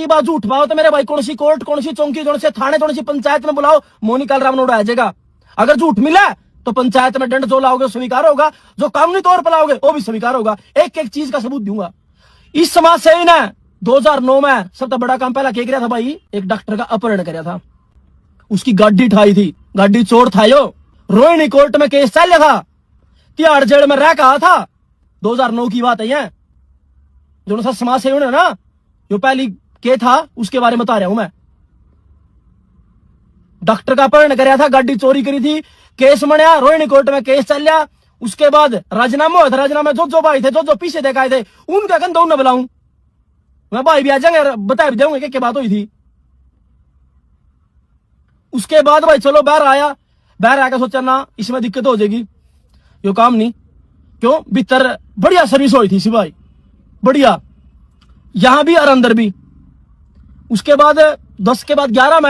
की बात झूठ पाओ तो मेरे भाई कौन सी कोर्ट, कौन सी चौकी, कौन से थाने, कौन सी पंचायत में बुलाओ, मोनिकाल राम उड़ा जाएगा। अगर झूठ मिला तो पंचायत में दंड जो लाओगे स्वीकार होगा, जो कानूनी तौर पर लाओगे वो भी स्वीकार होगा। एक एक चीज का सबूत दूंगा। इस समाज सेवी ने 2009 में सबसे बड़ा काम पहला क्या किया था भाई, एक डॉक्टर का अपहरण किया था। उसकी गाड़ी ठाई थी, गाड़ी चोर था यो। रोहिणी कोर्ट में केस चल था, तिहाड़ जेल में रह कहा था। 2009 की बात है ये। जो सा समाज सेवी ने ना जो पहली के था उसके बारे में बता रहा हूं मैं। डॉक्टर का अपहरण कराया था, गाड़ी चोरी करी थी, केस मनिया, रोहिणी कोर्ट में केस चल गया। उसके बाद राजीनामा हुआ था। राजीनामा जो भाई थे, जो पीछे देखाए थे, उनका कंधा उन्हें बुलाऊं मैं, भाई भी आ जाएंगे, बता भी देंगे क्या बात हुई थी। उसके बाद भाई चलो बाहर आया, बाहर आकर सोचा ना इसमें दिक्कत हो जाएगी, यो काम नहीं। क्यों, भीतर बढ़िया सर्विस हुई थी सिपाही, बढ़िया, यहां भी और अंदर भी। उसके बाद 10 के बाद 11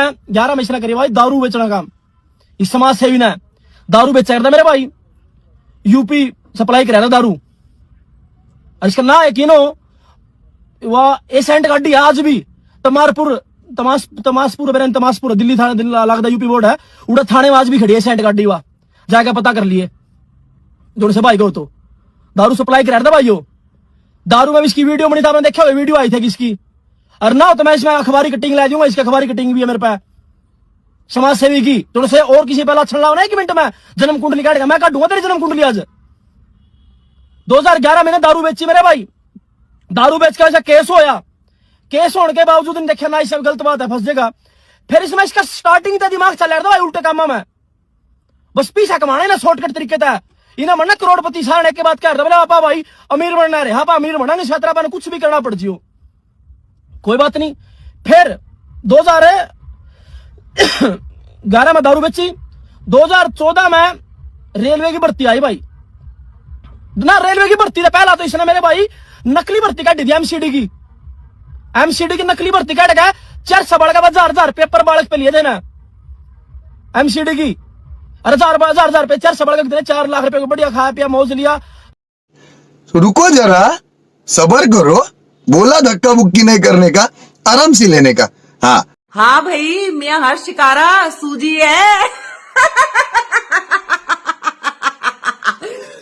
में इसने करी भाई दारू बेचना काम। इस समाज सेवी ने दारू बेचा था मेरे भाई, यूपी सप्लाई कराया था दारू। और इसका ना यकीन हो, वह एसेंट गाड़ी है आज भी, तमासपुर दिल्ली थाने लगता यूपी बोर्ड है, उड़ा थाने में आज भी खड़ी है एसेंट गाड़ी। वह जाकर पता कर लिए जोड़ से भाई को, तो दारू सप्लाई कराया था भाई। यो दारू में इसकी वीडियो बनी था, मैंने देखा हुआ वीडियो आई थी किसकी। और ना तो मैं इसमें अखबारी कटिंग ले जाऊंगा, इसकी अखबारी कटिंग भी है मेरे पास समाज सेवी की। तो से और किसी पहला लक्षण लाओ ना, 1 मिनट में जन्म कुंडली काटेगा, मैं काटूंगा तेरी जन्म कुंडली आज। 2011 में दारू बेची मेरे भाई, दारू बेच कर केस होया, केस होने के बावजूद देखा ना, इससे गलत बात है, फंस जाएगा। फिर इसमें इसका स्टार्टिंग था दिमाग चल रहा था भाई उल्टे कामों में, बस पैसा कमाना ना शॉर्टकट तरीके था। इन्हें मरना करोड़पति सारने के बाद क्या बोला आपा भाई अमीर बनना रहे, हाँ अमीर बना नहीं छात्रा ने कुछ भी करना पड़ जियो, कोई बात नहीं। फिर 2011 में दारू बेची, 2014 में रेलवे की भर्ती आई भाई ना। रेलवे की भर्ती था पहला तो इसने मेरे भाई नकली भर्ती काटी थी, एमसीडी की नकली भर्ती काट गया। 4 सबड़ का 1000 पेपर बालक पे लिए थे ना एमसीडी की, अरे 1000 पे 4 सबड़ का 4 लाख रुपए को बढ़िया खाया पिया मौज लिया। रुको जरा, सबर करो, बोला धक्का मुक्की नहीं करने का, आराम से लेने का। हाँ भाई, मियां हर शिकारा सूजी है।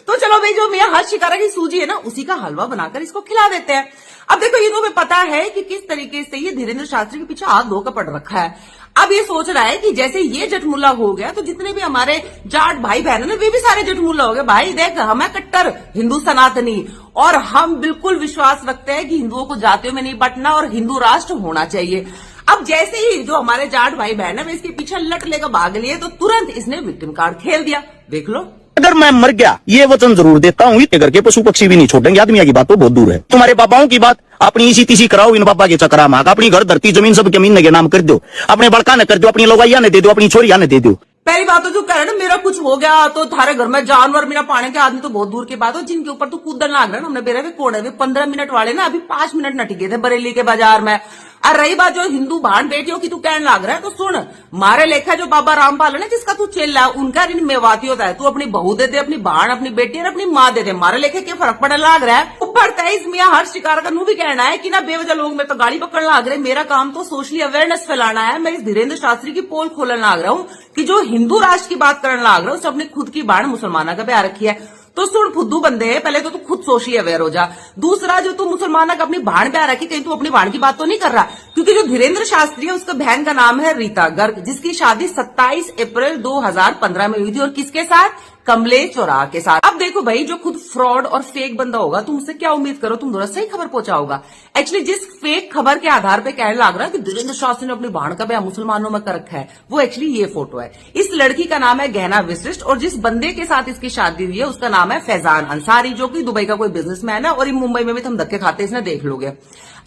तो चलो भाई, जो मियां हर शिकारा की सूजी है ना, उसी का हलवा बनाकर इसको खिला देते हैं। अब देखो, ये तुम्हें पता है कि किस तरीके से ये धीरेन्द्र शास्त्री के पीछे हाथ धोकर पड़ रखा है। अब ये सोच रहा है कि जैसे ये जटमुल्ला हो गया तो जितने भी हमारे जाट भाई बहन है वे भी सारे जटमुल्ला हो गए। भाई देख, हम है कट्टर हिंदू सनातनी, और हम बिल्कुल विश्वास रखते हैं कि हिंदुओं को जातियों में नहीं बंटना और हिंदू राष्ट्र होना चाहिए। अब जैसे ही जो हमारे जाट भाई बहन है वे इसके पीछे लट लेकर भाग लिए, तो तुरंत इसने विक्टिम कार्ड खेल दिया। देख लो, अगर मैं मर गया ये वचन जरूर देता हूँ, इतने करके पशु पक्षी भी नहीं छोड़ेंगे, आदमियों की बात तो बहुत दूर है। तुम्हारे पापाओं की बात अपनी इसी तीसी कराओ, इन पापा के चक्रा माँ, अपनी घर धरती जमीन सब जमीन के नाम कर दो, अपने बड़का ने कर दो, अपनी लोगाइया ने दे दो, अपनी छोरिया ने दे दो। पहली बात तो जो कह रहे ना मेरा कुछ हो गया तो थारे घर में जानवर बिना पाने के आदमी तो बहुत दूर की बात हो, जिनके ऊपर तो कूदन लाग रहा है। हमने बेरे में कोड़े में 15 मिनट वाले ना अभी 5 मिनट न टिके थे बरेली के बाजार में। और रही बात जो हिंदू भान बेटियों की तू कहने लाग रहा है, तो सुन, मारे लेखा जो बाबा रामपाल है ना जिसका तू चेला, उनका ऋण मेवाती होता है। तू अपनी बहू दे दे, अपनी भान, अपनी बेटी और अपनी माँ दे दे, मारे लेखे क्या फर्क पड़ने लाग रहा है। ऊपर 23 मियां हर शिकार का नू भी कहना है कि ना बेवजह लोग मेरे तो गाड़ी पकड़ने लाग रहे। मेरा काम तो सोशली अवेयरनेस फैलाना है। मैं इस धीरेन्द्र शास्त्री की पोल खोलने लाग रहा हूँ कि जो हिंदू राष्ट्र की बात करने लाग रहा है उसने अपनी खुद की भान मुसलमाना का प्यार रखी है। तो सुन फुद्दू बंदे, पहले तो तू खुद सोशली अवेयर हो जा। दूसरा, जो तू मुसलमान का अपनी भाण प्यार रखी, कहीं तू अपनी भाण की बात तो नहीं कर रहा, क्योंकि जो धीरेन्द्र शास्त्री है उसका बहन का नाम है रीता गर्ग, जिसकी शादी 27 अप्रैल 2015 में हुई थी। और किसके साथ? कमलेश चौराहा के साथ। अब देखो भाई, जो खुद फ्रॉड और फेक बंदा होगा तुम उससे क्या उम्मीद करो, तुम दोनों सही खबर पहुंचाओगा। एक्चुअली जिस फेक खबर के आधार पे कहने लग रहा है कि धीरेन्द्र शास्त्री ने अपनी भाण का ब्याह मुसलमानों में कर रखा है, वो एक्चुअली ये फोटो है। इस लड़की का नाम है गहना विशिष्ट, और जिस बंदे के साथ इसकी शादी हुई है उसका नाम है फैजान अंसारी, जो कि दुबई का कोई बिजनेसमैन है। और इन मुंबई में भी हम धक्के खाते इसने देख लोगे।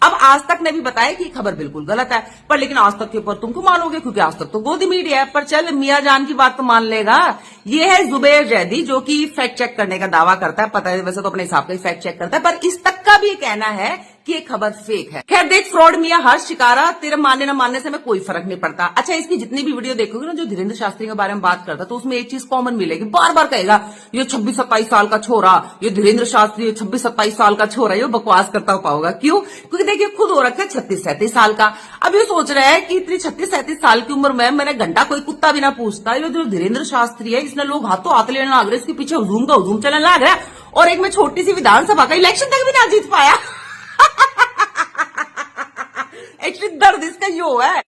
अब आज तक ने भी बताया कि खबर बिल्कुल गलत है, पर लेकिन आज तक के ऊपर तुम क्यों मानोगे, क्योंकि आज तक तो गोदी मीडिया है। पर चल, मियां जान की बात तो मान लेगा। ये है जुबैर जैदी, जो कि फैक्ट चेक करने का दावा करता है। पता है वैसे तो अपने हिसाब का ही फैक्ट चेक करता है, पर इस तक का भी कहना है कि ये खबर फेक है। खैर देख फ्रॉड मियां हर्ष शिकारा, तेरे मानने ना मानने से मैं कोई फर्क नहीं पड़ता। अच्छा इसकी जितनी भी वीडियो देखोगे ना जो धीरेन्द्र शास्त्री के बारे में बात करता तो उसमें एक चीज कॉमन मिलेगी, बार बार कहेगा ये 26-27 साल का छोरा, ये धीरेन्द्र शास्त्री 26-27 साल का छोरा, ये बकवास करता पाओगा। क्यों? क्योंकि देखिए खुद हो रखा है 36-37 साल का। अब ये सोच रहा है कि इतनी 36-37 साल की उम्र में मैंने घंटा कोई कुत्ता भी ना पूछता, ये जो धीरेन्द्र शास्त्री है इसने लोग हाथों हाथ लेने लग रहे, इसके पीछे हुजूम का हुजूम चलने लग रहा है, और एक में छोटी सी विधानसभा का इलेक्शन तक भी ना जीत पाया। एक्चुअली दर्द इसका यो है।